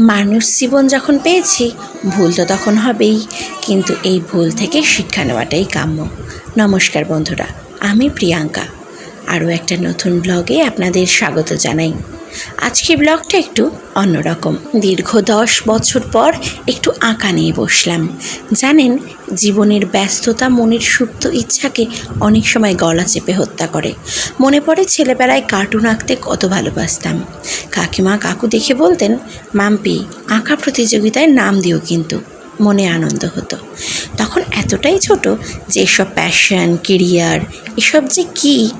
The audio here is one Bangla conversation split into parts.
মানুষ জীবন যখন পেয়েছি, ভুল তো তখন হবেই, কিন্তু এই ভুল থেকে শিক্ষা নেওয়াটাই কাম্য। নমস্কার বন্ধুরা, আমি প্রিয়াঙ্কা। আরও একটা নতুন ব্লগে আপনাদের স্বাগত জানাই। আজকের ব্লগটা একটু অন্যরকম। দীর্ঘ 10 বছর পর একটু আঁকা নিয়ে বসলাম। জানেন, জীবনের ব্যস্ততা মনের সুপ্ত ইচ্ছাকে অনেক সময় গলা চেপে হত্যা করে। মনে পড়ে ছেলেবেলায় কার্টুন আঁকতে কত ভালোবাসতাম। কাকিমা কাকু দেখে বলতেন, মাম্পি আঁকা প্রতিযোগিতায় নাম দিও কিন্তু। মনে আনন্দ হতো। তখন এতটাই ছোট যে এসব প্যাশন, কেরিয়ার এসব যে কী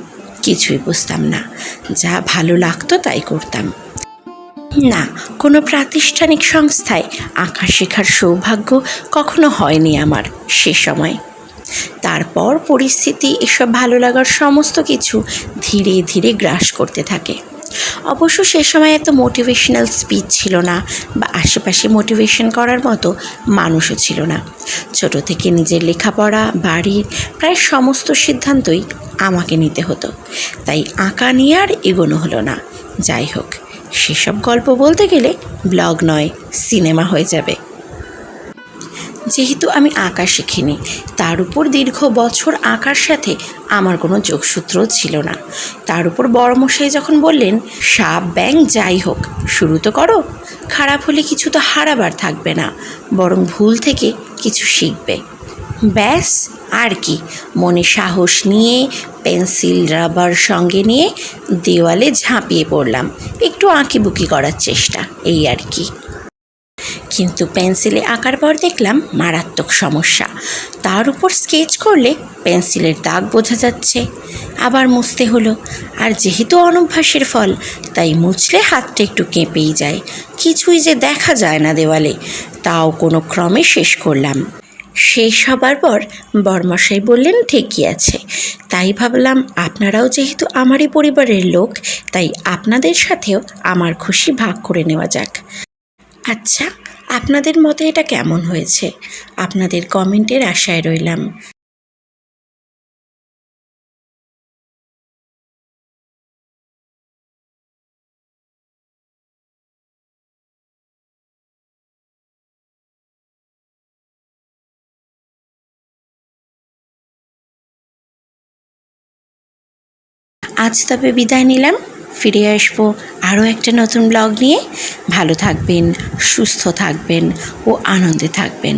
কিছুই বুঝতাম না। যা ভালো লাগতো তাই করতাম। না, কোনো প্রাতিষ্ঠানিক সংস্থায় আঁকা শেখার সৌভাগ্য কখনো হয়নি আমার সে সময়। তারপর পরিস্থিতি এসব ভালো লাগার সমস্ত কিছু ধীরে ধীরে গ্রাস করতে থাকে। অবশ্য সে সময় এত মোটিভেশনাল স্পিচ ছিল না, বা আশেপাশে মোটিভেশন করার মতো মানুষও ছিল না। ছোট থেকে নিজের লেখাপড়া, বাড়ির প্রায় সমস্ত সিদ্ধান্তই আমাকে নিতে হতো। তাই আঁকা নিয়ে আর এগোনো হলো না। যাই হোক, সেসব গল্প বলতে গেলে ব্লগ নয়, সিনেমা হয়ে যাবে। যেহেতু আমি আঁকা শিখিনি, তার উপর দীর্ঘ বছর আঁকার সাথে আমার কোনো যোগসূত্রও ছিল না। তার উপর বড়মশাই যখন বললেন, সাপ ব্যাঙ যাই হোক শুরু তো করো, খারাপ হলে কিছু তো হারাবার থাকবে না, বরং ভুল থেকে কিছু শিখবে। ব্যাস, আর কি, মনে সাহস নিয়ে পেন্সিল রাবার সঙ্গে নিয়ে দেওয়ালে ঝাঁপিয়ে পড়লাম। একটু আঁকিবুকি করার চেষ্টা, এই আর কি। কিন্তু পেন্সিলে আঁকার পর দেখলাম মারাত্মক সমস্যা। তার উপর স্কেচ করলে পেন্সিলের দাগ বোঝা যাচ্ছে, আবার মুছতে হলো। আর যেহেতু অনভ্যাসের ফল, তাই মুছলে হাতটা একটু কেঁপেই যায়, কিছুই যে দেখা যায় না দেওয়ালে। তাও কোনো ক্রমে শেষ করলাম। শেষ হবার পর বড়মশাই বললেন, ঠিকই আছে। তাই ভাবলাম, আপনারাও যেহেতু আমারই পরিবারের লোক, তাই আপনাদের সাথেও আমার খুশি ভাগ করে নেওয়া যাক। আচ্ছা, আপনাদের মতে এটা কেমন হয়েছে? আপনাদের কমেন্টের আশায় রইলাম। আজ তবে বিদায় নিলাম। ফিরে আসবো আরও একটা নতুন ব্লগ নিয়ে। ভালো থাকবেন, সুস্থ থাকবেন ও আনন্দে থাকবেন।